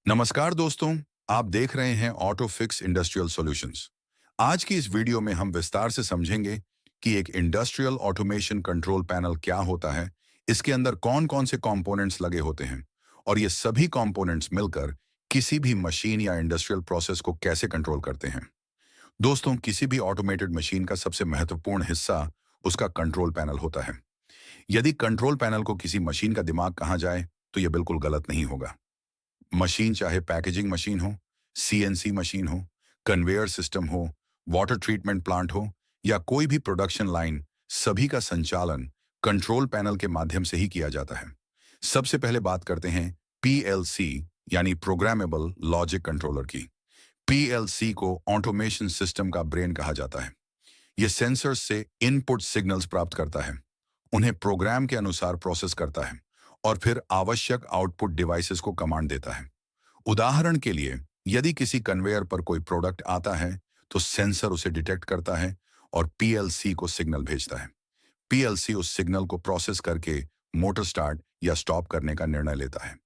नमस्कार दोस्तों, आप देख रहे हैं ऑटो फिक्स इंडस्ट्रियल सॉल्यूशंस। आज की इस वीडियो में हम विस्तार से समझेंगे कि एक इंडस्ट्रियल ऑटोमेशन कंट्रोल पैनल क्या होता है, इसके अंदर कौन-कौन से कंपोनेंट्स लगे होते हैं और ये सभी कंपोनेंट्स मिलकर किसी भी मशीन या इंडस्ट्रियल प्रोसेस को कैसे कंट्रोल करते हैं। दोस्तों, किसी भी ऑटोमेटेड मशीन का सबसे महत्वपूर्ण हिस्सा उसका कंट्रोल पैनल होता है। यदि कंट्रोल पैनल को किसी मशीन का दिमाग कहा जाए, तो यह बिल्कुल गलत नहीं होगा। मशीन चाहे पैकेजिंग मशीन हो, सीएनसी मशीन हो, कन्वेयर सिस्टम हो, वाटर ट्रीटमेंट प्लांट हो या कोई भी प्रोडक्शन लाइन, सभी का संचालन कंट्रोल पैनल के माध्यम से ही किया जाता है। सबसे पहले बात करते हैं पीएलसी यानी प्रोग्रामेबल लॉजिक कंट्रोलर की। पीएलसी को ऑटोमेशन सिस्टम का ब्रेन कहा जाता है। यह सेंसर्स से इनपुट सिग्नल्स प्राप्त करता है, उन्हें प्रोग्राम के अनुसार प्रोसेस करता है और फिर आवश्यक आउटपुट डिवाइसेस को कमांड देता है। उदाहरण के लिए, यदि किसी कन्वेयर पर कोई प्रोडक्ट आता है, तो सेंसर उसे डिटेक्ट करता है और पीएलसी को सिग्नल भेजता है। पीएलसी उस सिग्नल को प्रोसेस करके मोटर स्टार्ट या स्टॉप करने का निर्णय लेता है।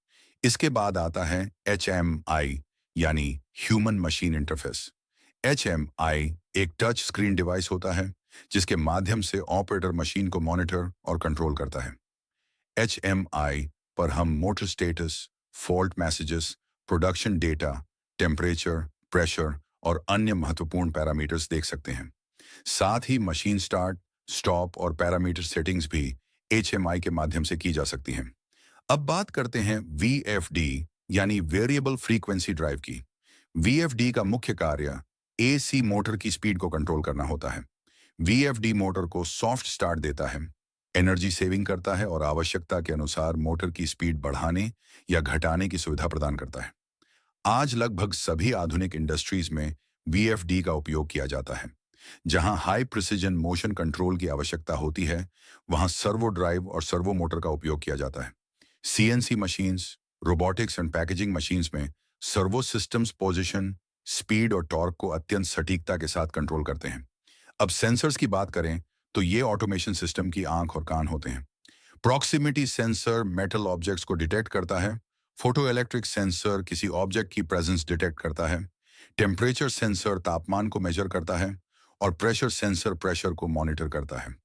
इसके बाद आता है एचएमआई यानी ह्यूमन मशीन इंटरफेस। एचएमआई एक टच स्क्रीन डिवाइस होता है जिसके माध्यम से ऑपरेटर मशीन को मॉनिटर और कंट्रोल करता है। एचएमआई पर हम motor status, fault messages, production data, temperature, pressure और अन्य महत्वपूर्ण पैरामीटर्स देख सकते हैं। साथ ही मशीन स्टार्ट, स्टॉप और पैरामीटर सेटिंग्स भी एचएमआई के माध्यम से की जा सकती हैं। अब बात करते हैं वीएफडी यानी वेरिएबल फ्रीक्वेंसी ड्राइव की। वीएफडी का मुख्य कार्य एसी मोटर की स्पीड को कंट्रोल करना होता है। वीएफडी मोटर को सॉफ्ट स्टार्ट देता है, एनर्जी सेविंग करता है और आवश्यकता के अनुसार मोटर की स्पीड बढ़ाने या घटाने की सुविधा प्रदान करता है। आज लगभग सभी आधुनिक इंडस्ट्रीज में वीएफडी का उपयोग किया जाता है। जहां हाई प्रिसिजन मोशन कंट्रोल की आवश्यकता होती है, वहां सर्वो ड्राइव और सर्वो मोटर का उपयोग किया जाता है। CNC machines, robotics and packaging machines में सर्वो सिस्टम्स पोजीशन, स्पीड और टॉर्क को अत्यंत सटीकता के साथ कंट्रोल करते हैं। अब सेंसर्स की बात करें, तो ये ऑटोमेशन सिस्टम की आंख और कान होते हैं। प्रॉक्सिमिटी सेंसर मेटल ऑब्जेक्ट्स को डिटेक्ट करता है, फोटो इलेक्ट्रिक सेंसर किसी ऑब्जेक्ट की प्रेजेंस डिटेक्ट करता है, टेम्परेचर सेंसर तापमान को मेजर करता है और प्रेशर सेंसर प्रेशर को मॉनिटर करता है।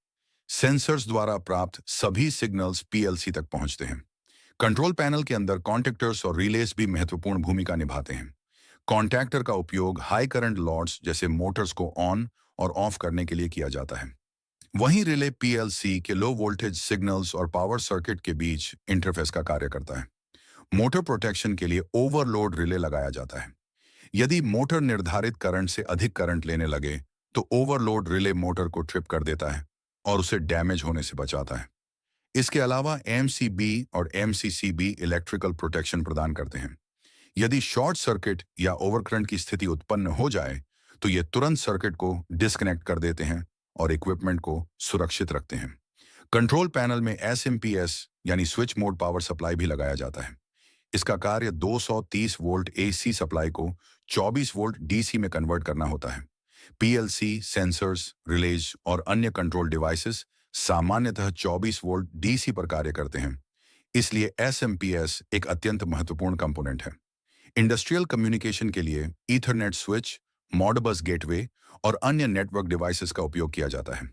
सेंसर्स द्वारा प्राप्त सभी सिग्नल्स पीएलसी तक पहुंचते हैं। कंट्रोल पैनल के अंदर कॉन्टेक्टर्स और रिलेस भी महत्वपूर्ण भूमिका निभाते हैं। कॉन्टैक्टर का उपयोग हाई करंट लॉट्स जैसे मोटर्स को ऑन और ऑफ करने के लिए किया जाता है। वहीं रिले पीएलसी के लो वोल्टेज सिग्नल्स और पावर सर्किट के बीच इंटरफेस का कार्य करता है। मोटर प्रोटेक्शन के लिए ओवरलोड रिले लगाया जाता है। यदि मोटर निर्धारित करंट से अधिक करंट लेने लगे, तो ओवरलोड रिले मोटर को ट्रिप कर देता है और उसे डैमेज होने से बचाता है। इसके अलावा एमसीबी और एमसीसीबी इलेक्ट्रिकल प्रोटेक्शन प्रदान करते हैं। यदि शॉर्ट सर्किट या ओवरकरंट की स्थिति उत्पन्न हो जाए, तो ये तुरंत सर्किट को डिस्कनेक्ट कर देते हैं और इक्विपमेंट को सुरक्षित रखते हैं। कंट्रोल पैनल में एसएमपीएस यानी स्विच मोड पावर सप्लाई भी लगाया जाता है। इसका कार्य 230 वोल्ट एसी सप्लाई को 24 वोल्ट डीसी में कन्वर्ट करना होता है। पीएलसी, सेंसर्स, रिलेज और अन्य कंट्रोल डिवाइसेस सामान्यतः 24 वोल्ट डीसी पर कार्य करते हैं। इसलिए एसएमपीएस एक अत्यंत महत्वपूर्ण कंपोनेंट है। इंडस्ट्रियल कम्युनिकेशन के लिए ईथरनेट स्विच, मॉडबस गेटवे और अन्य नेटवर्क डिवाइसेस का उपयोग किया जाता है।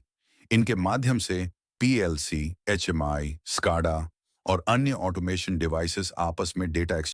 इनके माध्यम से पीएलसी, एचएमआई, स्काडा और अन्य ऑटोमेशन डिवाइसेस आपस में डेटा